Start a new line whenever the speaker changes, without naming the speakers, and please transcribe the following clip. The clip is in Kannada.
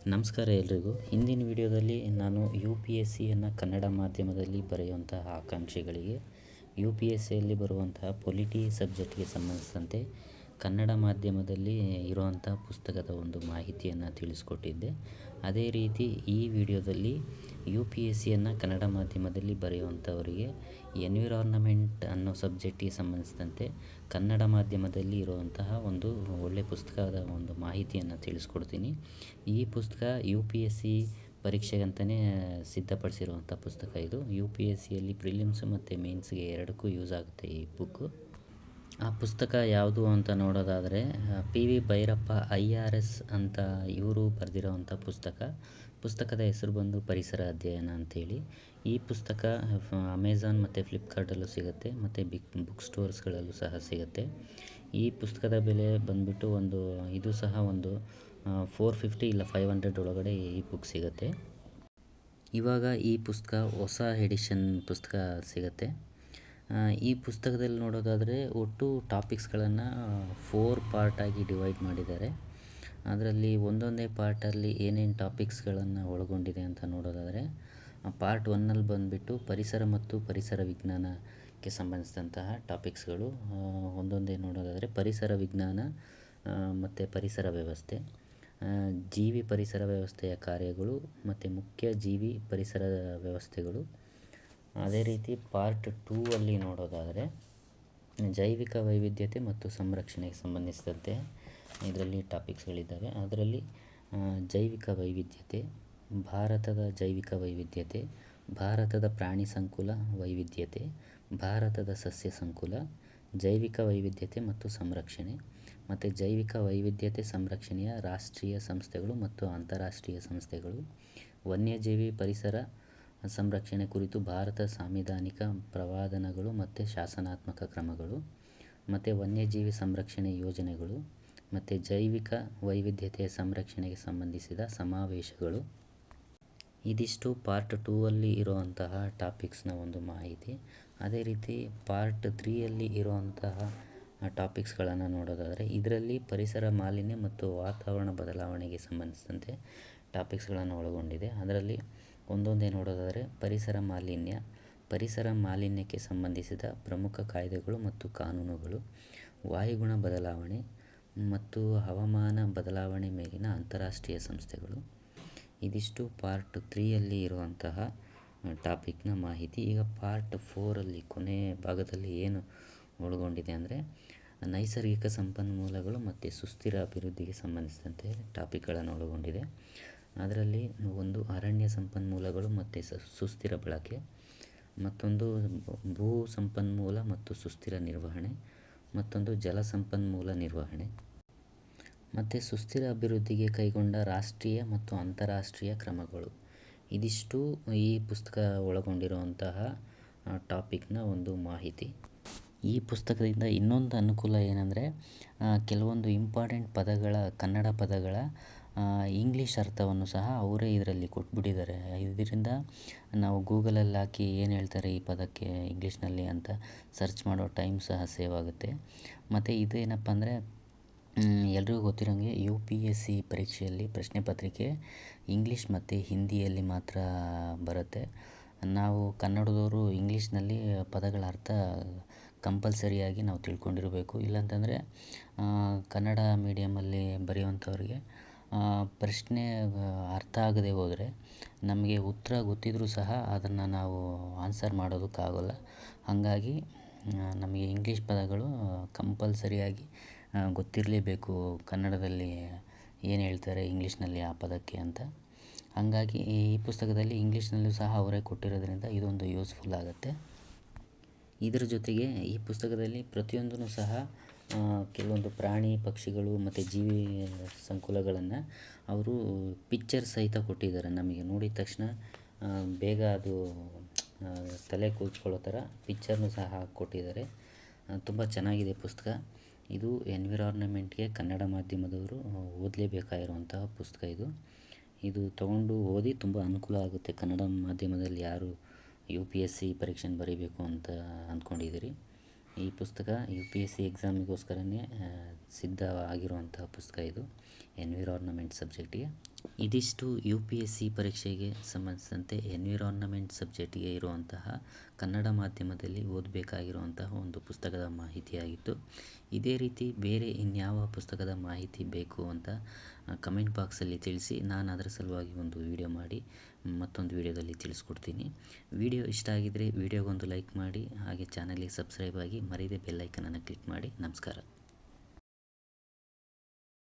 ನಮಸ್ಕಾರ ಎಲ್ರಿಗೂ. ಹಿಂದಿನ ವಿಡಿಯೋದಲ್ಲಿ ನಾನು ಯು ಪಿ ಎಸ್ ಸಿಯನ್ನು ಕನ್ನಡ ಮಾಧ್ಯಮದಲ್ಲಿ ಬರೆಯುವಂತಹ ಆಕಾಂಕ್ಷಿಗಳಿಗೆ ಯು ಪಿ ಎಸ್ ಸಿಯಲ್ಲಿ ಬರುವಂತಹ ಪೊಲಿಟಿ ಸಬ್ಜೆಕ್ಟ್ಗೆ ಸಂಬಂಧಿಸಿದಂತೆ ಕನ್ನಡ ಮಾಧ್ಯಮದಲ್ಲಿ ಇರುವಂಥ ಪುಸ್ತಕದ ಒಂದು ಮಾಹಿತಿಯನ್ನು ತಿಳಿಸ್ಕೊಟ್ಟಿದ್ದೆ. ಅದೇ ರೀತಿ ಈ ವಿಡಿಯೋದಲ್ಲಿ ಯು ಪಿ ಎಸ್ ಸಿಯನ್ನು ಕನ್ನಡ ಮಾಧ್ಯಮದಲ್ಲಿ ಬರೆಯುವಂಥವರಿಗೆ ಎನ್ವಿರಾನ್ಮೆಂಟ್ ಅನ್ನೋ ಸಬ್ಜೆಕ್ಟಿಗೆ ಸಂಬಂಧಿಸಿದಂತೆ ಕನ್ನಡ ಮಾಧ್ಯಮದಲ್ಲಿ ಇರುವಂತಹ ಒಂದು ಒಳ್ಳೆಯ ಪುಸ್ತಕದ ಒಂದು ಮಾಹಿತಿಯನ್ನು ತಿಳಿಸ್ಕೊಡ್ತೀನಿ. ಈ ಪುಸ್ತಕ ಯು ಪಿ ಎಸ್ ಸಿ ಪರೀಕ್ಷೆಗಂತಲೇ ಸಿದ್ಧಪಡಿಸಿರುವಂಥ ಪುಸ್ತಕ ಇದು. ಯು ಪಿ ಎಸ್ ಸಿಯಲ್ಲಿ ಪ್ರಿಲಿಮ್ಸ್ ಮತ್ತು ಮೇನ್ಸ್ಗೆ ಎರಡಕ್ಕೂ ಯೂಸ್ ಆಗುತ್ತೆ ಈ ಬುಕ್ಕು. ಆ ಪುಸ್ತಕ ಯಾವುದು ಅಂತ ನೋಡೋದಾದರೆ ಪಿ ವಿ ಭೈರಪ್ಪ IRS ಅಂತ ಇವರು ಬರೆದಿರೋವಂಥ ಪುಸ್ತಕದ ಹೆಸರು ಬಂದು ಪರಿಸರ ಅಧ್ಯಯನ ಅಂಥೇಳಿ. ಈ ಪುಸ್ತಕ ಅಮೆಝಾನ್ ಮತ್ತು ಫ್ಲಿಪ್ಕಾರ್ಟಲ್ಲೂ ಸಿಗುತ್ತೆ ಮತ್ತು ಬುಕ್ ಸ್ಟೋರ್ಸ್ಗಳಲ್ಲೂ ಸಹ ಸಿಗುತ್ತೆ. ಈ ಪುಸ್ತಕದ ಬೆಲೆ ಬಂದುಬಿಟ್ಟು ಇದು ಸಹ ಒಂದು 450 ಇಲ್ಲ 500 ಒಳಗಡೆ ಈ ಬುಕ್ ಸಿಗುತ್ತೆ. ಇವಾಗ ಈ ಪುಸ್ತಕ ಹೊಸ ಎಡಿಷನ್ ಪುಸ್ತಕ ಸಿಗುತ್ತೆ. ಈ ಪುಸ್ತಕದಲ್ಲಿ ನೋಡೋದಾದರೆ ಒಟ್ಟು ಟಾಪಿಕ್ಸ್ಗಳನ್ನು 4 ಪಾರ್ಟಾಗಿ ಡಿವೈಡ್ ಮಾಡಿದ್ದಾರೆ. ಅದರಲ್ಲಿ ಒಂದೊಂದೇ ಪಾರ್ಟಲ್ಲಿ ಏನೇನು ಟಾಪಿಕ್ಸ್ಗಳನ್ನು ಒಳಗೊಂಡಿದೆ ಅಂತ ನೋಡೋದಾದರೆ ಪಾರ್ಟ್ 1ನಲ್ಲಿ ಬಂದುಬಿಟ್ಟು ಪರಿಸರ ಮತ್ತು ಪರಿಸರ ವಿಜ್ಞಾನಕ್ಕೆ ಸಂಬಂಧಿಸಿದಂತಹ ಟಾಪಿಕ್ಸ್ಗಳು. ಒಂದೊಂದೇ ನೋಡೋದಾದರೆ ಪರಿಸರ ವಿಜ್ಞಾನ ಮತ್ತು ಪರಿಸರ ವ್ಯವಸ್ಥೆ, ಜೀವಿ ಪರಿಸರ ವ್ಯವಸ್ಥೆಯ ಕಾರ್ಯಗಳು ಮತ್ತು ಮುಖ್ಯ ಜೀವಿ ಪರಿಸರ ವ್ಯವಸ್ಥೆಗಳು. ಅದೇ ರೀತಿ ಪಾರ್ಟ್ 2ಅಲ್ಲಿ ನೋಡೋದಾದರೆ ಜೈವಿಕ ವೈವಿಧ್ಯತೆ ಮತ್ತು ಸಂರಕ್ಷಣೆಗೆ ಸಂಬಂಧಿಸಿದಂತೆ ಇದರಲ್ಲಿ ಟಾಪಿಕ್ಸ್ಗಳಿದ್ದಾವೆ. ಅದರಲ್ಲಿ ಜೈವಿಕ ವೈವಿಧ್ಯತೆ, ಭಾರತದ ಜೈವಿಕ ವೈವಿಧ್ಯತೆ, ಭಾರತದ ಪ್ರಾಣಿ ಸಂಕುಲ ವೈವಿಧ್ಯತೆ, ಭಾರತದ ಸಸ್ಯ ಸಂಕುಲ, ಜೈವಿಕ ವೈವಿಧ್ಯತೆ ಮತ್ತು ಸಂರಕ್ಷಣೆ, ಮತ್ತು ಜೈವಿಕ ವೈವಿಧ್ಯತೆ ಸಂರಕ್ಷಣೆಯ ರಾಷ್ಟ್ರೀಯ ಸಂಸ್ಥೆಗಳು ಮತ್ತು ಅಂತಾರಾಷ್ಟ್ರೀಯ ಸಂಸ್ಥೆಗಳು, ವನ್ಯಜೀವಿ ಪರಿಸರ ಸಂರಕ್ಷಣೆ ಕುರಿತು ಭಾರತ ಸಾಂವಿಧಾನಿಕ ಪ್ರವಾದನಗಳು ಮತ್ತು ಶಾಸನಾತ್ಮಕ ಕ್ರಮಗಳು, ಮತ್ತು ವನ್ಯಜೀವಿ ಸಂರಕ್ಷಣೆ ಯೋಜನೆಗಳು, ಮತ್ತು ಜೈವಿಕ ವೈವಿಧ್ಯತೆಯ ಸಂರಕ್ಷಣೆಗೆ ಸಂಬಂಧಿಸಿದ ಸಮಾವೇಶಗಳು. ಇದಿಷ್ಟು ಪಾರ್ಟ್ 2ಅಲ್ಲಿ ಇರುವಂತಹ ಟಾಪಿಕ್ಸ್ನ ಒಂದು ಮಾಹಿತಿ. ಅದೇ ರೀತಿ ಪಾರ್ಟ್ 3ಯಲ್ಲಿ ಇರುವಂತಹ ಟಾಪಿಕ್ಸ್ಗಳನ್ನು ನೋಡೋದಾದರೆ ಇದರಲ್ಲಿ ಪರಿಸರ ಮಾಲಿನ್ಯ ಮತ್ತು ವಾತಾವರಣ ಬದಲಾವಣೆಗೆ ಸಂಬಂಧಿಸಿದಂತೆ ಟಾಪಿಕ್ಸ್ಗಳನ್ನು ಒಳಗೊಂಡಿದೆ. ಅದರಲ್ಲಿ ಒಂದೊಂದೇ ನೋಡೋದಾದರೆ ಪರಿಸರ ಮಾಲಿನ್ಯಕ್ಕೆ ಸಂಬಂಧಿಸಿದ ಪ್ರಮುಖ ಕಾಯ್ದೆಗಳು ಮತ್ತು ಕಾನೂನುಗಳು, ವಾಯುಗುಣ ಬದಲಾವಣೆ ಮತ್ತು ಹವಾಮಾನ ಬದಲಾವಣೆ ಮೇಲಿನ ಅಂತಾರಾಷ್ಟ್ರೀಯ ಸಂಸ್ಥೆಗಳು. ಇದಿಷ್ಟು ಪಾರ್ಟ್ 3ಯಲ್ಲಿ ಇರುವಂತಹ ಟಾಪಿಕ್ನ ಮಾಹಿತಿ. ಈಗ ಪಾರ್ಟ್ 4ಅಲ್ಲಿ ಕೊನೆಯ ಭಾಗದಲ್ಲಿ ಏನು ಒಳಗೊಂಡಿದೆ ಅಂದರೆ ನೈಸರ್ಗಿಕ ಸಂಪನ್ಮೂಲಗಳು ಮತ್ತು ಸುಸ್ಥಿರ ಅಭಿವೃದ್ಧಿಗೆ ಸಂಬಂಧಿಸಿದಂತೆ ಟಾಪಿಕ್ಗಳನ್ನು ಒಳಗೊಂಡಿದೆ. ಅದರಲ್ಲಿ ಒಂದು ಅರಣ್ಯ ಸಂಪನ್ಮೂಲಗಳು ಮತ್ತು ಸುಸ್ಥಿರ ಬಳಕೆ, ಮತ್ತೊಂದು ಭೂ ಸಂಪನ್ಮೂಲ ಮತ್ತು ಸುಸ್ಥಿರ ನಿರ್ವಹಣೆ, ಮತ್ತೊಂದು ಜಲ ಸಂಪನ್ಮೂಲ ನಿರ್ವಹಣೆ, ಮತ್ತು ಸುಸ್ಥಿರ ಅಭಿವೃದ್ಧಿಗೆ ಕೈಗೊಂಡ ರಾಷ್ಟ್ರೀಯ ಮತ್ತು ಅಂತಾರಾಷ್ಟ್ರೀಯ ಕ್ರಮಗಳು. ಇದಿಷ್ಟು ಈ ಪುಸ್ತಕ ಒಳಗೊಂಡಿರುವಂತಹ ಟಾಪಿಕ್ನ ಒಂದು ಮಾಹಿತಿ. ಈ ಪುಸ್ತಕದಿಂದ ಇನ್ನೊಂದು ಅನುಕೂಲ ಏನಂದರೆ ಕೆಲವೊಂದು ಇಂಪಾರ್ಟೆಂಟ್ ಕನ್ನಡ ಪದಗಳ ಇಂಗ್ಲೀಷ್ ಅರ್ಥವನ್ನು ಸಹ ಅವರೇ ಇದರಲ್ಲಿ ಕೊಟ್ಬಿಟ್ಟಿದ್ದಾರೆ. ಇದರಿಂದ ನಾವು ಗೂಗಲಲ್ಲಿ ಹಾಕಿ ಏನು ಹೇಳ್ತಾರೆ ಈ ಪದಕ್ಕೆ ಇಂಗ್ಲೀಷ್ನಲ್ಲಿ ಅಂತ ಸರ್ಚ್ ಮಾಡೋ ಟೈಮ್ ಸಹ ಸೇವ್ ಆಗುತ್ತೆ. ಮತ್ತು ಇದೇನಪ್ಪ ಅಂದರೆ ಎಲ್ರಿಗೂ ಗೊತ್ತಿರೋಂಗೆ ಯು ಪಿ ಎಸ್ ಸಿ ಪರೀಕ್ಷೆಯಲ್ಲಿ ಪ್ರಶ್ನೆ ಪತ್ರಿಕೆ ಇಂಗ್ಲೀಷ್ ಮತ್ತು ಹಿಂದಿಯಲ್ಲಿ ಮಾತ್ರ ಬರುತ್ತೆ. ನಾವು ಕನ್ನಡದವರು ಇಂಗ್ಲೀಷ್ನಲ್ಲಿ ಪದಗಳ ಅರ್ಥ ಕಂಪಲ್ಸರಿಯಾಗಿ ನಾವು ತಿಳ್ಕೊಂಡಿರಬೇಕು. ಇಲ್ಲಾಂತಂದರೆ ಕನ್ನಡ ಮೀಡಿಯಮಲ್ಲಿ ಬರೆಯುವಂಥವ್ರಿಗೆ ಪ್ರಶ್ನೆ ಅರ್ಥ ಆಗದೆ ಹೋದರೆ ನಮಗೆ ಉತ್ತರ ಗೊತ್ತಿದ್ರೂ ಸಹ ಅದನ್ನು ನಾವು ಆನ್ಸರ್ ಮಾಡೋದಕ್ಕಾಗೋಲ್ಲ. ಹಾಗಾಗಿ ನಮಗೆ ಇಂಗ್ಲೀಷ್ ಪದಗಳು ಕಂಪಲ್ಸರಿಯಾಗಿ ಗೊತ್ತಿರಲೇಬೇಕು, ಕನ್ನಡದಲ್ಲಿ ಏನು ಹೇಳ್ತಾರೆ ಇಂಗ್ಲೀಷ್ನಲ್ಲಿ ಆ ಪದಕ್ಕೆ ಅಂತ. ಹಾಗಾಗಿ ಈ ಪುಸ್ತಕದಲ್ಲಿ ಇಂಗ್ಲೀಷ್ನಲ್ಲೂ ಸಹ ಅವರೇ ಕೊಟ್ಟಿರೋದ್ರಿಂದ ಇದೊಂದು ಯೂಸ್ಫುಲ್ ಆಗುತ್ತೆ. ಇದರ ಜೊತೆಗೆ ಈ ಪುಸ್ತಕದಲ್ಲಿ ಪ್ರತಿಯೊಂದೂ ಸಹ ಕೆಲವೊಂದು ಪ್ರಾಣಿ ಪಕ್ಷಿಗಳು ಮತ್ತು ಜೀವಿ ಸಂಕುಲಗಳನ್ನು ಅವರು ಪಿಕ್ಚರ್ ಸಹಿತ ಕೊಟ್ಟಿದ್ದಾರೆ. ನಮಗೆ ನೋಡಿದ ತಕ್ಷಣ ಬೇಗ ಅದು ತಲೆ ಕೂತ್ಕೊಳ್ಳೋ ಥರ ಪಿಕ್ಚರ್ನೂ ಸಹ ಕೊಟ್ಟಿದ್ದಾರೆ. ತುಂಬ ಚೆನ್ನಾಗಿದೆ ಪುಸ್ತಕ. ಇದು ಎನ್ವಿರಾನ್ಮೆಂಟ್ಗೆ ಕನ್ನಡ ಮಾಧ್ಯಮದವರು ಓದಲೇಬೇಕಾಗಿರುವಂತಹ ಪುಸ್ತಕ ಇದು ತೊಗೊಂಡು ಓದಿ ತುಂಬ ಅನುಕೂಲ ಆಗುತ್ತೆ. ಕನ್ನಡ ಮಾಧ್ಯಮದಲ್ಲಿ ಯಾರು ಯು ಪಿ ಎಸ್ ಸಿ ಪರೀಕ್ಷೆನ ಬರೀಬೇಕು ಅಂತ ಅಂದ್ಕೊಂಡಿದ್ದೀರಿ, ಈ ಪುಸ್ತಕ ಯು ಪಿ ಎಸ್ ಸಿ ಎಕ್ಸಾಮಿಗೋಸ್ಕರನೇ ಸಿದ್ಧ ಆಗಿರುವಂತಹ ಪುಸ್ತಕ ಇದು ಎನ್ವಿರಾನ್ಮೆಂಟ್ ಸಬ್ಜೆಕ್ಟಿಗೆ. ಇದಿಷ್ಟು ಯು ಪಿ ಎಸ್ ಸಿ ಪರೀಕ್ಷೆಗೆ ಸಂಬಂಧಿಸಿದಂತೆ ಎನ್ವಿರಾನ್ಮೆಂಟ್ ಸಬ್ಜೆಕ್ಟಿಗೆ ಇರುವಂತಹ ಕನ್ನಡ ಮಾಧ್ಯಮದಲ್ಲಿ ಓದಬೇಕಾಗಿರುವಂತಹ ಒಂದು ಪುಸ್ತಕದ ಮಾಹಿತಿಯಾಗಿತ್ತು. ಇದೇ ರೀತಿ ಬೇರೆ ಇನ್ಯಾವ ಪುಸ್ತಕದ ಮಾಹಿತಿ ಬೇಕು ಅಂತ ಕಮೆಂಟ್ ಬಾಕ್ಸಲ್ಲಿ ತಿಳಿಸಿ. ನಾನು ಅದರ ಸಲುವಾಗಿ ಒಂದು ವಿಡಿಯೋ ಮಾಡಿ ಮತ್ತೊಂದು ವಿಡಿಯೋದಲ್ಲಿ ತಿಳಿಸ್ಕೊಡ್ತೀನಿ. ವಿಡಿಯೋ ಇಷ್ಟ ಆಗಿದ್ದರೆ ವಿಡಿಯೋಗೊಂದು ಲೈಕ್ ಮಾಡಿ, ಹಾಗೆ ಚಾನಲ್ಗೆ ಸಬ್ಸ್ಕ್ರೈಬ್ ಆಗಿ, ಮರೀದೆ ಬೆಲ್ ಐಕನನ್ನು ಕ್ಲಿಕ್ ಮಾಡಿ. ನಮಸ್ಕಾರ.